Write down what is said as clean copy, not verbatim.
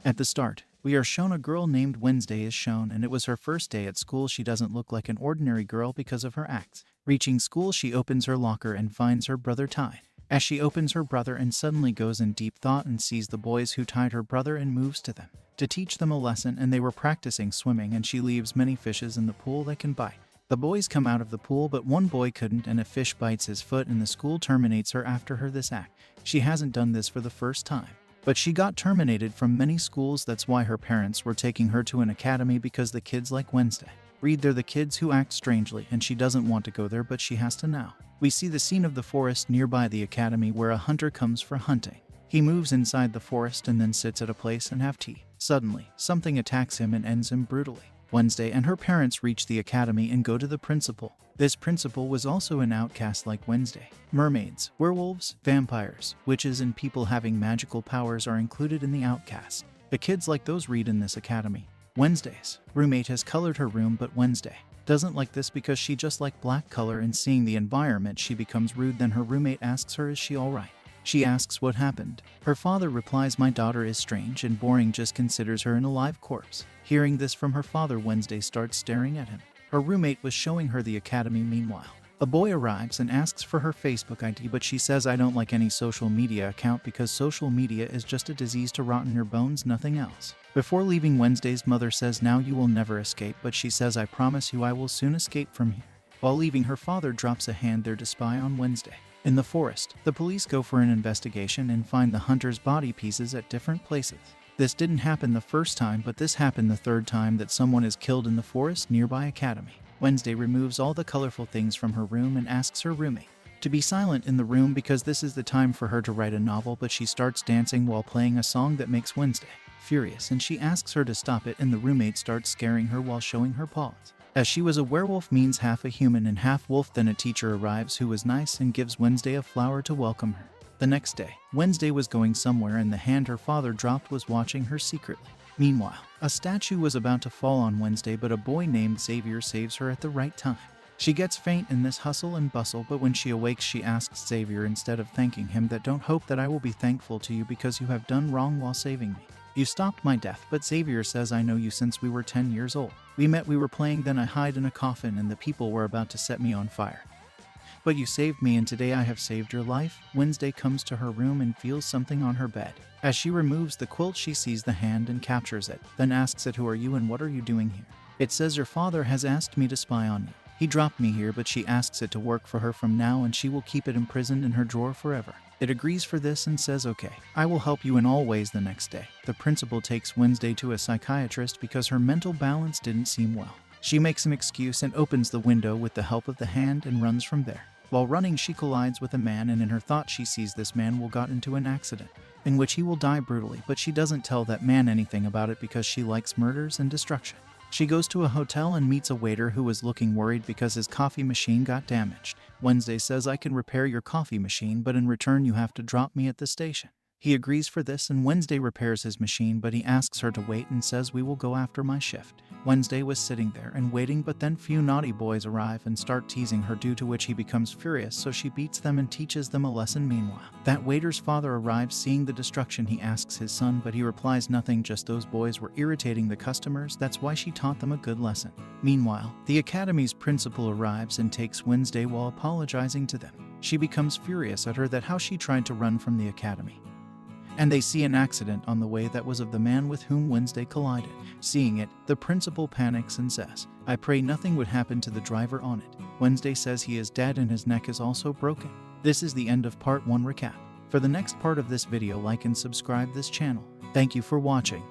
At the start, we are shown a girl named Wednesday is shown, and it was her first day at school. She doesn't look like an ordinary girl because of her acts. Reaching school, she opens her locker and finds her brother tied. As she opens her brother and suddenly goes in deep thought and sees the boys who tied her brother and moves to them to teach them a lesson, and they were practicing swimming, and she leaves many fishes in the pool that can bite. The boys come out of the pool, but one boy couldn't, and a fish bites his foot, and the school terminates her after her this act. She hasn't done this for the first time, but she got terminated from many schools. That's why her parents were taking her to an academy, because the kids like Wednesday. Read, they're the kids who act strangely, and she doesn't want to go there, but she has to now. We see the scene of the forest nearby the academy where a hunter comes for hunting. He moves inside the forest and then sits at a place and have tea. Suddenly, something attacks him and ends him brutally. Wednesday and her parents reach the academy and go to the principal. This principal was also an outcast like Wednesday. Mermaids, werewolves, vampires, witches, and people having magical powers are included in the outcasts. The kids like those read in this academy. Wednesday's roommate has colored her room, but Wednesday doesn't like this because she just like black color, and seeing the environment she becomes rude. Then her roommate asks her, is she alright? She asks what happened. Her father replies, my daughter is strange and boring, just considers her an alive corpse. Hearing this from her father, Wednesday starts staring at him. Her roommate was showing her the academy. Meanwhile, a boy arrives and asks for her Facebook ID, but she says, I don't like any social media account because social media is just a disease to rot in your bones, nothing else. Before leaving, Wednesday's mother says, now you will never escape, but she says, I promise you I will soon escape from here. While leaving, her father drops a hand there to spy on Wednesday. In the forest, the police go for an investigation and find the hunter's body pieces at different places. This didn't happen the first time, but this happened the third time that someone is killed in the forest nearby academy. Wednesday removes all the colorful things from her room and asks her roommate to be silent in the room because this is the time for her to write a novel, but she starts dancing while playing a song that makes Wednesday furious, and she asks her to stop it, and the roommate starts scaring her while showing her paws. As she was a werewolf, means half a human and half wolf. Then a teacher arrives who was nice and gives Wednesday a flower to welcome her. The next day, Wednesday was going somewhere, and the hand her father dropped was watching her secretly. Meanwhile, a statue was about to fall on Wednesday, but a boy named Xavier saves her at the right time. She gets faint in this hustle and bustle, but when she awakes, she asks Xavier, instead of thanking him, that don't hope that I will be thankful to you because you have done wrong while saving me. You stopped my death, but Xavier says, I know you since we were 10 years old. We met, we were playing, then I hide in a coffin and the people were about to set me on fire. But you saved me, and today I have saved your life. Wednesday comes to her room and feels something on her bed. As she removes the quilt, she sees the hand and captures it, then asks it, who are you and what are you doing here? It says, your father has asked me to spy on you. He dropped me here, but she asks it to work for her from now, and she will keep it imprisoned in her drawer forever. It agrees for this and says, okay, I will help you in all ways. The next day, the principal takes Wednesday to a psychiatrist because her mental balance didn't seem well. She makes an excuse and opens the window with the help of the hand and runs from there. While running, she collides with a man, and in her thought she sees this man will got into an accident in which he will die brutally, but she doesn't tell that man anything about it because she likes murders and destruction. She goes to a hotel and meets a waiter who is looking worried because his coffee machine got damaged. Wednesday says, I can repair your coffee machine, but in return you have to drop me at the station. He agrees for this, and Wednesday repairs his machine, but he asks her to wait and says, we will go after my shift. Wednesday was sitting there and waiting, but then few naughty boys arrive and start teasing her, due to which he becomes furious, so she beats them and teaches them a lesson. Meanwhile, that waiter's father arrives. Seeing the destruction, he asks his son, but he replies nothing, just those boys were irritating the customers, that's why she taught them a good lesson. Meanwhile, the academy's principal arrives and takes Wednesday while apologizing to them. She becomes furious at her that how she tried to run from the academy, and they see an accident on the way that was of the man with whom Wednesday collided. Seeing it, the principal panics and says, I pray nothing would happen to the driver on it. Wednesday says he is dead and his neck is also broken. This is the end of part 1 recap. For the next part of this video, like and subscribe this channel. Thank you for watching.